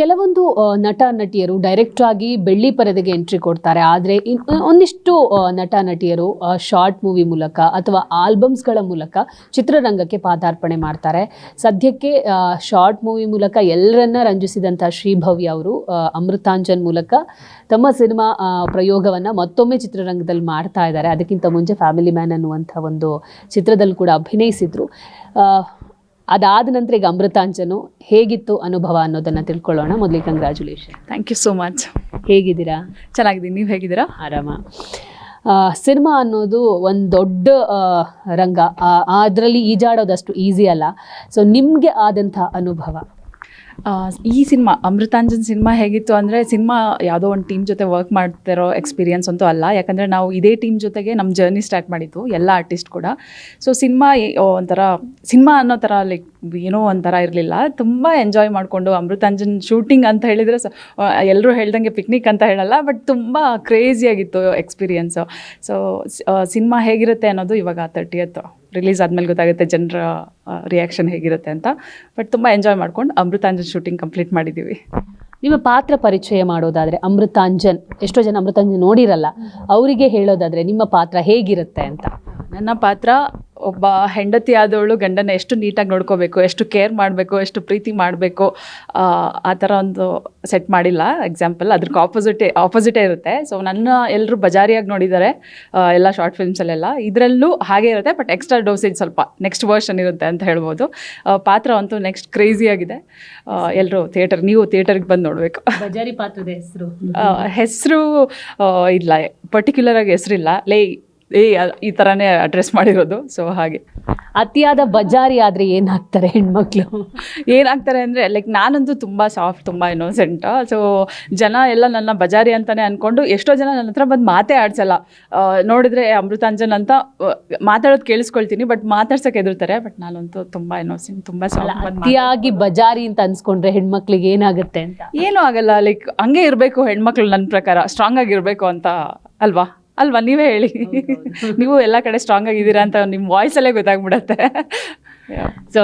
ಕೆಲವೊಂದು ನಟ ನಟಿಯರು ಡೈರೆಕ್ಟ್ ಆಗಿ ಬೆಳ್ಳಿ ಪರದೆಗೆ ಎಂಟ್ರಿ ಕೊಡ್ತಾರೆ. ಆದರೆ ಒಂದಿಷ್ಟು ನಟ ನಟಿಯರು ಶಾರ್ಟ್ ಮೂವಿ ಮೂಲಕ ಅಥವಾ ಆಲ್ಬಮ್ಸ್ಗಳ ಮೂಲಕ ಚಿತ್ರರಂಗಕ್ಕೆ ಪಾದಾರ್ಪಣೆ ಮಾಡ್ತಾರೆ. ಸದ್ಯಕ್ಕೆ ಶಾರ್ಟ್ ಮೂವಿ ಮೂಲಕ ಎಲ್ಲರನ್ನ ರಂಜಿಸಿದಂಥ ಶ್ರೀಭವ್ಯ ಅವರು ಅಮೃತಾಂಜನ್ ಮೂಲಕ ತಮ್ಮ ಸಿನಿಮಾ ಪ್ರಯೋಗವನ್ನು ಮತ್ತೊಮ್ಮೆ ಚಿತ್ರರಂಗದಲ್ಲಿ ಮಾಡ್ತಾ ಇದ್ದಾರೆ. ಅದಕ್ಕಿಂತ ಮುಂಚೆ ಫ್ಯಾಮಿಲಿ ಮ್ಯಾನ್ ಅನ್ನುವಂಥ ಒಂದು ಚಿತ್ರದಲ್ಲಿ ಕೂಡ ಅಭಿನಯಿಸಿದ್ರು. ಅದಾದ ನಂತರ ಈಗ ಅಮೃತಾಂಜನು ಹೇಗಿತ್ತು ಅನುಭವ ಅನ್ನೋದನ್ನು ತಿಳ್ಕೊಳ್ಳೋಣ. ಮೊದಲಿಗೆ congratulation. Thank you so much. ಹೇಗಿದ್ದೀರಾ? ಚೆನ್ನಾಗಿದ್ದೀನಿ, ನೀವು ಹೇಗಿದ್ದೀರಾ? ಆರಾಮ. ಸಿನಿಮಾ ಅನ್ನೋದು ಒಂದು ದೊಡ್ಡ ರಂಗ, ಅದರಲ್ಲಿ ಈಜಾಡೋದಷ್ಟು ಈಸಿ ಅಲ್ಲ. ಸೊ ನಿಮಗೆ ಆದಂಥ ಅನುಭವ? ಈ ಸಿನಿಮಾ ಅಮೃತಾಂಜನ್ ಸಿನಿಮಾ ಹೇಗಿತ್ತು ಅಂದರೆ, ಸಿನಿಮಾ ಯಾವುದೋ ಒಂದು ಟೀಮ್ ಜೊತೆ ವರ್ಕ್ ಮಾಡ್ತಿರೋ ಎಕ್ಸ್ಪೀರಿಯನ್ಸ್ ಅಂತೂ ಅಲ್ಲ. ಯಾಕಂದರೆ ನಾವು ಇದೇ ಟೀಮ್ ಜೊತೆಗೆ ನಮ್ಮ ಜರ್ನಿ ಸ್ಟಾರ್ಟ್ ಮಾಡಿದ್ದು, ಎಲ್ಲ ಆರ್ಟಿಸ್ಟ್ ಕೂಡ. ಸೊ ಸಿನಿಮಾ ಒಂಥರ ಸಿನಿಮಾ ಅನ್ನೋ ಥರ ಲೈಕ್ ಏನೋ ಒಂಥರ ಇರಲಿಲ್ಲ. ತುಂಬ ಎಂಜಾಯ್ ಮಾಡಿಕೊಂಡು ಅಮೃತಾಂಜನ್ ಶೂಟಿಂಗ್ ಅಂತ ಹೇಳಿದರೆ ಎಲ್ಲರೂ ಹೇಳ್ದಂಗೆ ಪಿಕ್ನಿಕ್ ಅಂತ ಹೇಳಲ್ಲ, ಬಟ್ ತುಂಬ ಕ್ರೇಜಿಯಾಗಿತ್ತು ಎಕ್ಸ್ಪೀರಿಯನ್ಸು. ಸೊ ಸಿನಿಮಾ ಹೇಗಿರುತ್ತೆ ಅನ್ನೋದು ಇವಾಗ 30th ರಿಲೀಸ್ ಆದಮೇಲೆ ಗೊತ್ತಾಗುತ್ತೆ ಜನರ ರಿಯಾಕ್ಷನ್ ಹೇಗಿರುತ್ತೆ ಅಂತ. ಬಟ್ ತುಂಬ ಎಂಜಾಯ್ ಮಾಡ್ಕೊಂಡು ಅಮೃತಾಂಜನ್ ಶೂಟಿಂಗ್ ಕಂಪ್ಲೀಟ್ ಮಾಡಿದ್ದೀವಿ. ನಿಮ್ಮ ಪಾತ್ರ ಪರಿಚಯ ಮಾಡೋದಾದರೆ ಅಮೃತಾಂಜನ್, ಎಷ್ಟೋ ಜನ ಅಮೃತಾಂಜನ್ ನೋಡಿರಲ್ಲ, ಅವರಿಗೆ ಹೇಳೋದಾದರೆ ನಿಮ್ಮ ಪಾತ್ರ ಹೇಗಿರುತ್ತೆ ಅಂತ? ನನ್ನ ಪಾತ್ರ ಒಬ್ಬ ಹೆಂಡತಿ ಆದವಳು ಗಂಡನ ಎಷ್ಟು ನೀಟಾಗಿ ನೋಡ್ಕೋಬೇಕು, ಎಷ್ಟು ಕೇರ್ ಮಾಡಬೇಕು, ಎಷ್ಟು ಪ್ರೀತಿ ಮಾಡಬೇಕು, ಆ ಥರ ಒಂದು ಸೆಟ್ ಮಾಡಿಲ್ಲ ಎಕ್ಸಾಂಪಲ್. ಅದಕ್ಕೆ ಆಪೋಸಿಟೇ ಇರುತ್ತೆ. ಸೊ ನನ್ನ ಎಲ್ಲರೂ ಬಜಾರಿಯಾಗಿ ನೋಡಿದ್ದಾರೆ ಎಲ್ಲ ಶಾರ್ಟ್ ಫಿಲ್ಮ್ಸಲ್ಲೆಲ್ಲ, ಇದರಲ್ಲೂ ಹಾಗೆ ಇರುತ್ತೆ. ಬಟ್ ಎಕ್ಸ್ಟ್ರಾ ಡೋಸೇಜ್ ಸ್ವಲ್ಪ ನೆಕ್ಸ್ಟ್ ವರ್ಷನ್ ಇರುತ್ತೆ ಅಂತ ಹೇಳ್ಬೋದು. ಪಾತ್ರ ಅಂತೂ ನೆಕ್ಸ್ಟ್ ಕ್ರೇಜಿಯಾಗಿದೆ. ಎಲ್ಲರೂ ನೀವು ಥಿಯೇಟರ್ಗೆ ಬಂದು ನೋಡಬೇಕು. ಬಜಾರಿ ಪಾತ್ರದ ಹೆಸರು ಇಲ್ಲ, ಪರ್ಟಿಕ್ಯುಲರಾಗಿ ಹೆಸರಿಲ್ಲ, ಈ ಥರನೇ ಅಡ್ರೆಸ್ ಮಾಡಿರೋದು. ಸೊ ಹಾಗೆ ಅತಿಯಾದ ಬಜಾರಿ ಆದರೆ ಏನಾಗ್ತಾರೆ ಹೆಣ್ಮಕ್ಳು? ಏನಾಗ್ತಾರೆ ಅಂದರೆ ಲೈಕ್ ನಾನಂತೂ ತುಂಬ ಸಾಫ್ಟ್, ತುಂಬ ಇನ್ನೋಸೆಂಟ್. ಸೊ ಜನ ಎಲ್ಲ ನನ್ನ ಬಜಾರಿ ಅಂತಲೇ ಅಂದ್ಕೊಂಡು ಎಷ್ಟೋ ಜನ ನನ್ನ ಹತ್ರ ಬಂದು ಮಾತೇ ಆಡ್ಸಲ್ಲ. ನೋಡಿದರೆ ಅಮೃತಾಂಜನ್ ಅಂತ ಮಾತಾಡೋದು ಕೇಳಿಸ್ಕೊಳ್ತೀನಿ, ಬಟ್ ಮಾತಾಡ್ಸೋಕೆ ಎದುರ್ತಾರೆ. ಬಟ್ ನಾನಂತೂ ತುಂಬ ಇನ್ನೋಸೆಂಟ್, ತುಂಬ ಸಾಫ್ಟ್. ಅತಿಯಾಗಿ ಬಜಾರಿ ಅಂತ ಅನ್ಸ್ಕೊಂಡ್ರೆ ಹೆಣ್ಮಕ್ಳಿಗೆ ಏನಾಗುತ್ತೆ ಅಂತ? ಏನೂ ಆಗಲ್ಲ. ಲೈಕ್ ಹಂಗೆ ಇರಬೇಕು ಹೆಣ್ಮಕ್ಳು, ನನ್ನ ಪ್ರಕಾರ ಸ್ಟ್ರಾಂಗ್ ಆಗಿರಬೇಕು ಅಂತ. ಅಲ್ವಾ ನೀವೇ ಹೇಳಿ. ನೀವು ಎಲ್ಲ ಕಡೆ ಸ್ಟ್ರಾಂಗ್ ಆಗಿದ್ದೀರಾ ಅಂತ ನಿಮ್ಮ ವಾಯ್ಸಲ್ಲೇ ಗೊತ್ತಾಗ್ಬಿಡತ್ತೆ. ಸೊ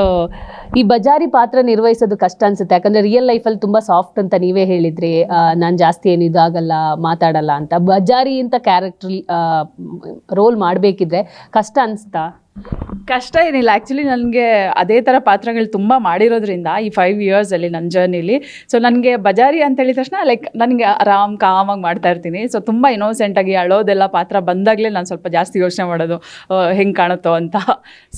ಈ ಬಜಾರಿ ಪಾತ್ರ ನಿರ್ವಹಿಸೋದು ಕಷ್ಟ ಅನ್ಸುತ್ತೆ. ಯಾಕಂದರೆ ರಿಯಲ್ ಲೈಫಲ್ಲಿ ತುಂಬ ಸಾಫ್ಟ್ ಅಂತ ನೀವೇ ಹೇಳಿದ್ರಿ, ನಾನು ಜಾಸ್ತಿ ಏನು ಇದಾಗಲ್ಲ, ಮಾತಾಡಲ್ಲ ಅಂತ. ಬಜಾರಿ ಅಂತ ಕ್ಯಾರೆಕ್ಟರ್ ರೋಲ್ ಮಾಡಬೇಕಿದ್ರೆ ಕಷ್ಟ ಅನಿಸ್ತಾ? ಕಷ್ಟ ಏನಿಲ್ಲ. ಆ್ಯಕ್ಚುಲಿ ನನಗೆ ಅದೇ ಥರ ಪಾತ್ರಗಳು ತುಂಬ ಮಾಡಿರೋದ್ರಿಂದ ಈ 5 yearsಲ್ಲಿ ನನ್ನ ಜರ್ನಿಲಿ. ಸೊ ನನಗೆ ಬಜಾರಿ ಅಂತ ಹೇಳಿದ ತಕ್ಷಣ ಲೈಕ್ ನನಗೆ ಕಾಮಾಗಿ ಮಾಡ್ತಾ ಇರ್ತೀನಿ. ಸೊ ತುಂಬ ಇನ್ನೋಸೆಂಟಾಗಿ ಅಳೋದೆಲ್ಲ ಪಾತ್ರ ಬಂದಾಗಲೇ ನಾನು ಸ್ವಲ್ಪ ಜಾಸ್ತಿ ಯೋಚನೆ ಮಾಡೋದು ಹೆಂಗೆ ಕಾಣುತ್ತೋ ಅಂತ.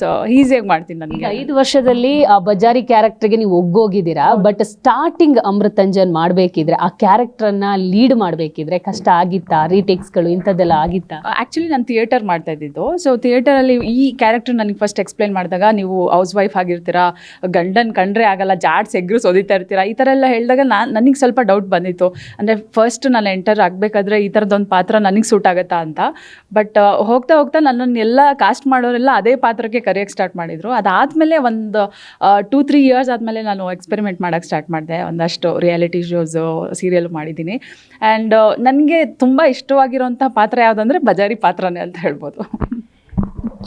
ಸೊ ಈಸಿಯಾಗಿ ಮಾಡ್ತೀನಿ. ನನಗೆ 5 ವರ್ಷದಲ್ಲಿ ಆ ಬಜಾರಿ ಕ್ಯಾರೆಕ್ಟರ್ಗೆ ನೀವು ಒಗ್ಗೋಗಿದ್ದೀರಾ. ಬಟ್ ಸ್ಟಾರ್ಟಿಂಗ್ ಅಮೃತಾಂಜನ್ ಮಾಡಬೇಕಿದ್ರೆ, ಆ ಕ್ಯಾರೆಕ್ಟರನ್ನ ಲೀಡ್ ಮಾಡಬೇಕಿದ್ರೆ ಕಷ್ಟ ಆಗಿತ್ತಾ? ರೀಟೇಕ್ಸ್ಗಳು ಇಂಥದ್ದೆಲ್ಲ ಆಗಿತ್ತಾ? ಆ್ಯಕ್ಚುಲಿ ನಾನು ಥಿಯೇಟರ್ ಮಾಡ್ತಾ ಇದ್ದಿದ್ದು. ಸೊ ಥಿಯೇಟರಲ್ಲಿ ಈ ಕ್ಯಾರೆಕ್ಟರ್ ನನಗೆ ಫಸ್ಟ್ ಎಕ್ಸ್ಪ್ಲೈನ್ ಮಾಡಿದಾಗ, ನೀವು ಹೌಸ್ ವೈಫ್ ಆಗಿರ್ತೀರಾ, ಗಂಡನ ಕಂಡ್ರೆ ಆಗಲ್ಲ, ಜಾಡ್ಸ್ ಎಗ್ರು ಸೋದಿತಾ ಇರ್ತೀರಾ, ಈ ಥರ ಎಲ್ಲ ಹೇಳಿದಾಗ ನನಗೆ ಸ್ವಲ್ಪ ಡೌಟ್ ಬಂದಿತ್ತು. ಅಂದರೆ ಫಸ್ಟ್ ನಾನು ಎಂಟರ್ ಆಗಬೇಕಾದ್ರೆ ಈ ಥರದೊಂದು ಪಾತ್ರ ನನಗೆ ಸೂಟ್ ಆಗುತ್ತಾ ಅಂತ. ಬಟ್ ಹೋಗ್ತಾ ಹೋಗ್ತಾ ನನ್ನನ್ನೆಲ್ಲ ಕಾಸ್ಟ್ ಮಾಡೋರೆಲ್ಲ ಅದೇ ಪಾತ್ರಕ್ಕೆ ಕರೆಯೋಕ್ಕೆ ಸ್ಟಾರ್ಟ್ ಮಾಡಿದರು. ಅದಾದಮೇಲೆ ಒಂದು 2-3 years ಆದಮೇಲೆ ನಾನು ಎಕ್ಸ್ಪೆರಿಮೆಂಟ್ ಮಾಡೋಕ್ಕೆ ಸ್ಟಾರ್ಟ್ ಮಾಡಿದೆ. ಒಂದಷ್ಟು ರಿಯಾಲಿಟಿ ಶೋಸು, ಸೀರಿಯಲ್ ಮಾಡಿದ್ದೀನಿ. ಆ್ಯಂಡ್ ನನಗೆ ತುಂಬ ಇಷ್ಟವಾಗಿರೋಂಥ ಪಾತ್ರ ಯಾವುದಂದರೆ ಬಜಾರಿ ಪಾತ್ರನೇ ಅಂತ ಹೇಳ್ಬೋದು.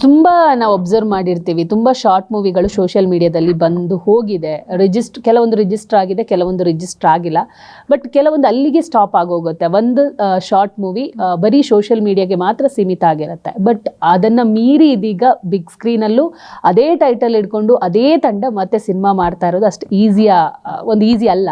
ತುಂಬ ನಾವು ಅಬ್ಸರ್ವ್ ಮಾಡಿರ್ತೀವಿ, ತುಂಬ ಶಾರ್ಟ್ ಮೂವಿಗಳು ಸೋಷಿಯಲ್ ಮೀಡಿಯಾದಲ್ಲಿ ಬಂದು ಹೋಗಿದೆ. ಕೆಲವೊಂದು ರಿಜಿಸ್ಟರ್ ಆಗಿದೆ, ಕೆಲವೊಂದು ರಿಜಿಸ್ಟರ್ ಆಗಿಲ್ಲ. ಬಟ್ ಕೆಲವೊಂದು ಅಲ್ಲಿಗೆ ಸ್ಟಾಪ್ ಆಗೋಗುತ್ತೆ. ಒಂದು ಶಾರ್ಟ್ ಮೂವಿ ಬರೀ ಸೋಷಿಯಲ್ ಮೀಡಿಯಾಗೆ ಮಾತ್ರ ಸೀಮಿತ ಆಗಿರುತ್ತೆ. ಬಟ್ ಅದನ್ನು ಮೀರಿ ಇದೀಗ ಬಿಗ್ ಸ್ಕ್ರೀನಲ್ಲೂ ಅದೇ ಟೈಟಲ್ ಇಟ್ಕೊಂಡು ಅದೇ ತಂಡ ಮತ್ತೆ ಸಿನಿಮಾ ಮಾಡ್ತಾ ಇರೋದು ಅಷ್ಟು ಈಸಿ ಅಲ್ಲ.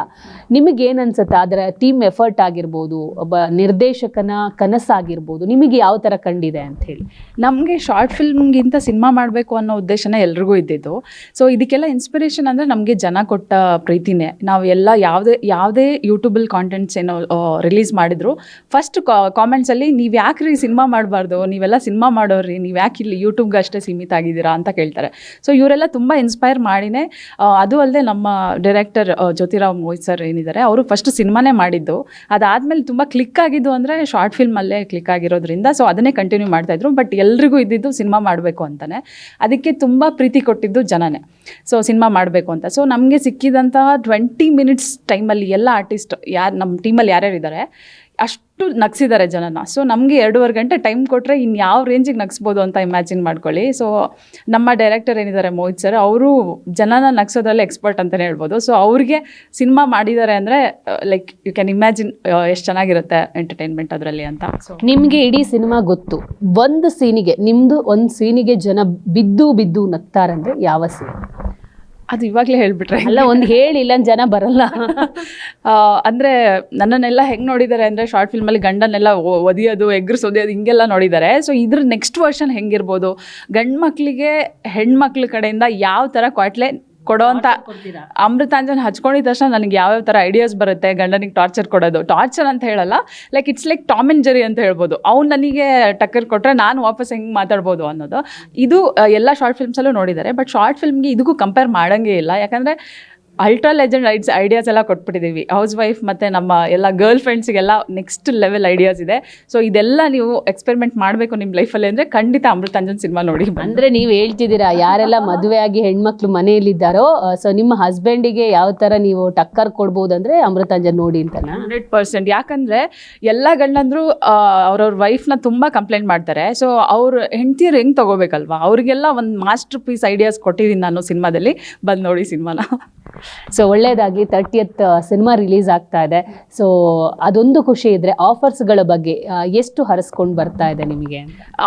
ನಿಮಗೇನು ಅನ್ಸುತ್ತೆ? ಅದರ ಟೀಮ್ ಎಫರ್ಟ್ ಆಗಿರ್ಬೋದು, ಒಬ್ಬ ನಿರ್ದೇಶಕನ ಕನಸಾಗಿರ್ಬೋದು, ನಿಮಗೆ ಯಾವ ಥರ ಕಂಡಿದೆ ಅಂತ ಹೇಳಿ? ನಮಗೆ ಶಾರ್ಟ್ ಫಿಲ್ಮ್ಗಿಂತ ಸಿನಿಮಾ ಮಾಡಬೇಕು ಅನ್ನೋ ಉದ್ದೇಶನೇ ಎಲ್ರಿಗೂ ಇದ್ದಿದ್ದು. ಸೊ ಇದಕ್ಕೆಲ್ಲ ಇನ್ಸ್ಪಿರೇಷನ್ ಅಂದರೆ ನಮಗೆ ಜನ ಕೊಟ್ಟ ಪ್ರೀತಿನೇ. ನಾವು ಎಲ್ಲ ಯಾವುದೇ ಯೂಟ್ಯೂಬಲ್ ಕಾಂಟೆಂಟ್ಸ್ ಏನೋ ರಿಲೀಸ್ ಮಾಡಿದ್ರು, ಫಸ್ಟ್ ಕಾಮೆಂಟ್ಸಲ್ಲಿ ನೀವು ಯಾಕೆ ರೀ ಸಿನಿಮಾ ಮಾಡಬಾರ್ದು, ನೀವೆಲ್ಲ ಸಿನಿಮಾ ಮಾಡೋರಿ, ನೀವು ಯಾಕೆ ಇಲ್ಲಿ ಯೂಟ್ಯೂಬ್ಗೆ ಅಷ್ಟೇ ಸೀಮಿತ ಆಗಿದ್ದೀರಾ ಅಂತ ಕೇಳ್ತಾರೆ. ಸೊ ಇವರೆಲ್ಲ ತುಂಬ ಇನ್ಸ್ಪೈರ್ ಮಾಡಿನೇ. ಅದು ಅಲ್ಲದೆ ನಮ್ಮ ಡೈರೆಕ್ಟರ್ ಜ್ಯೋತಿರಾವ್ ಮೋಹಿತ್ ಸರ್ ಏನಿದ್ದಾರೆ, ಅವರು ಫಸ್ಟ್ ಸಿನಿಮಾನೇ ಮಾಡಿದ್ದು. ಅದಾದಮೇಲೆ ತುಂಬ ಕ್ಲಿಕ್ ಆಗಿದ್ದು ಅಂದರೆ ಶಾರ್ಟ್ ಫಿಲ್ಮಲ್ಲೇ ಕ್ಲಿಕ್ ಆಗಿರೋದ್ರಿಂದ ಸೊ ಅದನ್ನೇ ಕಂಟಿನ್ಯೂ ಮಾಡ್ತಾಯಿದ್ರು. ಬಟ್ ಎಲ್ರಿಗೂ ಇದ್ದಿದ್ದು ಸಿನಿಮಾ ಮಾಡಬೇಕು ಅಂತಾನೆ. ಅದಕ್ಕೆ ತುಂಬ ಪ್ರೀತಿ ಕೊಟ್ಟಿದ್ದು ಜನನೇ. ಸೊ ಸಿನಿಮಾ ಮಾಡಬೇಕು ಅಂತ. ಸೊ ನಮಗೆ ಸಿಕ್ಕಿದಂತಹ 20 minutes ಟೈಮಲ್ಲಿ ಎಲ್ಲ ಆರ್ಟಿಸ್ಟ್ ನಮ್ಮ ಟೀಮಲ್ಲಿ ಯಾರ್ಯಾರು ಇದ್ದಾರೆ ಅಷ್ಟು ನಗ್ಸಿದ್ದಾರೆ ಜನನ. ಸೊ ನಮಗೆ 2.5 ಗಂಟೆ ಟೈಮ್ ಕೊಟ್ಟರೆ ಇನ್ನು ಯಾವ ರೇಂಜಿಗೆ ನಗ್ಸ್ಬೋದು ಅಂತ ಇಮ್ಯಾಜಿನ್ ಮಾಡ್ಕೊಳ್ಳಿ. ಸೊ ನಮ್ಮ ಡೈರೆಕ್ಟರ್ ಏನಿದ್ದಾರೆ ಮೋಹಿತ್ ಸರ್, ಅವರು ಜನನ ನಗ್ಸೋದ್ರಲ್ಲಿ ಎಕ್ಸ್ಪರ್ಟ್ ಅಂತಲೇ ಹೇಳ್ಬೋದು. ಸೊ ಅವ್ರಿಗೆ ಸಿನಿಮಾ ಮಾಡಿದ್ದಾರೆ ಅಂದರೆ ಲೈಕ್ ಯು ಕ್ಯಾನ್ ಇಮ್ಯಾಜಿನ್ ಎಷ್ಟು ಚೆನ್ನಾಗಿರುತ್ತೆ ಎಂಟರ್ಟೈನ್ಮೆಂಟ್ ಅದರಲ್ಲಿ ಅಂತ. ಸೊ ನಿಮಗೆ ಇಡೀ ಸಿನಿಮಾ ಗೊತ್ತು, ಒಂದು ಸೀನಿಗೆ ಜನ ಬಿದ್ದು ನಗ್ತಾರಂದ್ರೆ ಯಾವ ಸೀನ್? ಅದು ಇವಾಗಲೇ ಹೇಳಿಬಿಟ್ರೆ ಅಲ್ಲ, ಒಂದು ಹೇಳಿಲ್ಲ ಜನ ಬರಲ್ಲ. ಅಂದರೆ ನನ್ನನ್ನೆಲ್ಲ ಹೆಂಗೆ ನೋಡಿದ್ದಾರೆ ಅಂದರೆ ಶಾರ್ಟ್ ಫಿಲ್ಮಲ್ಲಿ ಗಂಡನ್ನೆಲ್ಲ ಒದಿಯೋದು, ಎಗ್ರಿಸೋದು ಹಿಂಗೆಲ್ಲ ನೋಡಿದ್ದಾರೆ. ಸೊ ಇದ್ರ ನೆಕ್ಸ್ಟ್ ವರ್ಷನ್ ಹೆಂಗಿರ್ಬೋದು, ಗಂಡು ಮಕ್ಕಳಿಗೆ ಹೆಣ್ಮಕ್ಳ ಕಡೆಯಿಂದ ಯಾವ ಥರ ಕ್ವಾಟ್ಲೆ ಕೊಡೋ ಅಂತ ಅಮೃತಾಂಜನ್ ಹಚ್ಕೊಂಡಿದ ತಕ್ಷಣ ನನಗೆ ಯಾವ್ಯಾವ ಥರ ಐಡಿಯಾಸ್ ಬರುತ್ತೆ. ಗಂಡನಿಗೆ ಟಾರ್ಚರ್ ಕೊಡೋದು, ಟಾರ್ಚರ್ ಅಂತ ಹೇಳಲ್ಲ, like it's like Tom and Jerry ಅಂತ ಹೇಳ್ಬೋದು. ಅವ್ನು ನನಗೆ ಟಕ್ಕರ್ ಕೊಟ್ಟರೆ ನಾನು ವಾಪಸ್ ಹೆಂಗೆ ಮಾತಾಡ್ಬೋದು ಅನ್ನೋದು. ಇದು ಎಲ್ಲ ಶಾರ್ಟ್ ಫಿಲ್ಮ್ಸಲ್ಲೂ ನೋಡಿದ್ದಾರೆ. ಬಟ್ ಶಾರ್ಟ್ ಫಿಲ್ಮ್ಗೆ ಇದಕ್ಕೂ ಕಂಪೇರ್ ಮಾಡೋಂಗೇ ಇಲ್ಲ. ಯಾಕಂದರೆ ಅಲ್ಟ್ರಾ ಲೆಜೆಂಡ್ ಐಡಿಯಾಸ್ ಎಲ್ಲ ಕೊಟ್ಬಿಟ್ಟಿದ್ದೀವಿ. ಹೌಸ್ ವೈಫ್ ಮತ್ತು ನಮ್ಮ ಎಲ್ಲ ಗರ್ಲ್ ಫ್ರೆಂಡ್ಸಿಗೆಲ್ಲ ನೆಕ್ಸ್ಟ್ ಲೆವೆಲ್ ಐಡಿಯಾಸ್ ಇದೆ. ಸೊ ಇದೆಲ್ಲ ನೀವು ಎಕ್ಸ್ಪೆರಿಮೆಂಟ್ ಮಾಡಬೇಕು ನಿಮ್ಮ ಲೈಫಲ್ಲಿ ಅಂದರೆ ಖಂಡಿತ ಅಮೃತಾಂಜನ್ ಸಿನಿಮಾ ನೋಡಿ. ಅಂದರೆ ನೀವು ಹೇಳ್ತಿದ್ದೀರಾ ಯಾರೆಲ್ಲ ಮದುವೆ ಆಗಿ ಹೆಣ್ಮಕ್ಳು ಮನೆಯಲ್ಲಿದ್ದಾರೋ, ಸೊ ನಿಮ್ಮ ಹಸ್ಬೆಂಡಿಗೆ ಯಾವ ಥರ ನೀವು ಟಕ್ಕರ್ ಕೊಡ್ಬೋದು ಅಂದರೆ ಅಮೃತಾಂಜನ್ ನೋಡಿ ಅಂತ. 100%. ಯಾಕಂದರೆ ಎಲ್ಲ ಗಂಡಂದ್ರು ಅವ್ರವ್ರ ವೈಫ್ನ ತುಂಬ ಕಂಪ್ಲೇಂಟ್ ಮಾಡ್ತಾರೆ. ಸೊ ಅವ್ರ ಹೆಂಡ್ತಿಯರು ಹೆಂಗೆ ತೊಗೋಬೇಕಲ್ವಾ, ಅವ್ರಿಗೆಲ್ಲ ಒಂದು ಮಾಸ್ಟರ್ ಪೀಸ್ ಐಡಿಯಾಸ್ ಕೊಟ್ಟಿದ್ದೀನಿ ನಾನು ಸಿನಿಮಾದಲ್ಲಿ. ಬಂದು ನೋಡಿ ಸಿನಿಮಾನ. ಸೊ ಒಳ್ಳೆಯದಾಗಿ 30th ಸಿನಿಮಾ ರಿಲೀಸ್ ಆಗ್ತಾ ಇದೆ. ಸೊ ಅದೊಂದು ಖುಷಿ ಇದ್ರೆ ಆಫರ್ಸ್ಗಳ ಬಗ್ಗೆ ಎಷ್ಟು ಹರಿಸ್ಕೊಂಡು ಬರ್ತಾ ಇದೆ ನಿಮಗೆ?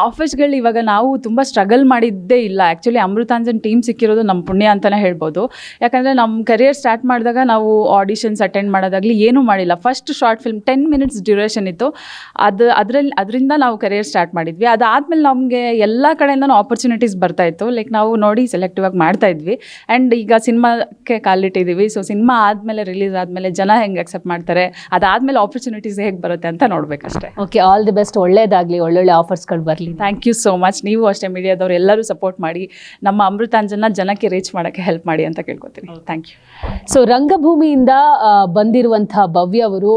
ಆಫರ್ಸ್ಗಳು ಇವಾಗ ನಾವು ತುಂಬ ಸ್ಟ್ರಗಲ್ ಮಾಡಿದ್ದೇ ಇಲ್ಲ. ಆ್ಯಕ್ಚುಲಿ ಅಮೃತಾಂಜನ್ ಟೀಮ್ ಸಿಕ್ಕಿರೋದು ನಮ್ಮ ಪುಣ್ಯ ಅಂತಲೇ ಹೇಳ್ಬೋದು. ಯಾಕಂದರೆ ನಮ್ಮ ಕರಿಯರ್ ಸ್ಟಾರ್ಟ್ ಮಾಡಿದಾಗ ನಾವು ಆಡಿಷನ್ಸ್ ಅಟೆಂಡ್ ಮಾಡೋದಾಗಲಿ ಏನೂ ಮಾಡಿಲ್ಲ. First short film 10 minutes duration ಇತ್ತು. ಅದರಿಂದ ನಾವು ಕರಿಯರ್ ಸ್ಟಾರ್ಟ್ ಮಾಡಿದ್ವಿ. ಅದಾದಮೇಲೆ ನಮಗೆ ಎಲ್ಲ ಕಡೆಯಿಂದನೂ ಆಪರ್ಚುನಿಟೀಸ್ ಬರ್ತಾಯಿತ್ತು. ಲೈಕ್ ನಾವು ನೋಡಿ ಸೆಲೆಕ್ಟಿವ್ ಆಗಿ ಮಾಡ್ತಾಯಿದ್ವಿ. ಆ್ಯಂಡ್ ಈಗ ಸಿನಿಮಾಕ್ಕೆ ಕಾಲಿಟ್ಟಿದ್ದೀವಿ. ಸೊ ಸಿನಿಮಾ ಆದಮೇಲೆ, ರಿಲೀಸ್ ಆದಮೇಲೆ ಜನ ಹೆಂಗೆ ಅಕ್ಸೆಪ್ಟ್ ಮಾಡ್ತಾರೆ, ಅದಾದಮೇಲೆ ಆಪರ್ಚುನಿಟೀಸ್ ಹೇಗೆ ಬರುತ್ತೆ ಅಂತ ನೋಡಬೇಕಷ್ಟೇ. Okay, all the best. ಒಳ್ಳೆಯದಾಗಲಿ, ಒಳ್ಳೊಳ್ಳೆ ಆಫರ್ಸ್ಗಳು ಬರಲಿ. Thank you so much. ನೀವು ಅಷ್ಟೇ ಮೀಡಿಯಾದವ್ರು ಎಲ್ಲರೂ ಸಪೋರ್ಟ್ ಮಾಡಿ ನಮ್ಮ ಅಮೃತಾಂಜನ್ನ ಜನಕ್ಕೆ ರೀಚ್ ಮಾಡೋಕ್ಕೆ ಹೆಲ್ಪ್ ಮಾಡಿ ಅಂತ ಕೇಳ್ಕೊತೀನಿ. Thank you. ಸೊ ರಂಗಭೂಮಿಯಿಂದ ಬಂದಿರುವಂತಹ ಭವ್ಯ ಅವರು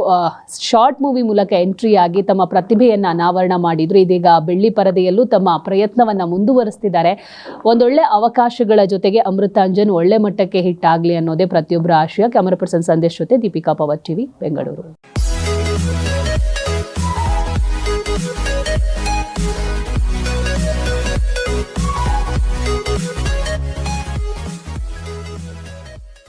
ಶಾರ್ಟ್ ಮೂವಿ ಮೂಲಕ ಎಂಟ್ರಿ ಆಗಿ ತಮ್ಮ ಪ್ರತಿಭೆಯನ್ನು ಅನಾವರಣ ಮಾಡಿದ್ರು. ಇದೀಗ ಬೆಳ್ಳಿ ಪರದೆಯಲ್ಲೂ ತಮ್ಮ ಪ್ರಯತ್ನವನ್ನು ಮುಂದುವರಿಸ್ತಿದ್ದಾರೆ. ಒಂದೊಳ್ಳೆ ಅವಕಾಶಗಳ ಜೊತೆಗೆ ಅಮೃತಾಂಜನ್ ಒಳ್ಳೆ ಮಟ್ಟಕ್ಕೆ ಹಿಟ್ ಆಗಲಿ ಅನ್ನೋದೇ ಪ್ರತಿಯೊಬ್ಬರ ಆಶಯ. ಕ್ಯಾಮರಾ ಪರ್ಸನ್ ಸಂದೇಶ್ ಜೊತೆ ದೀಪಿಕಾ ಪವರ್ ಟಿವಿ, ಬೆಂಗಳೂರು.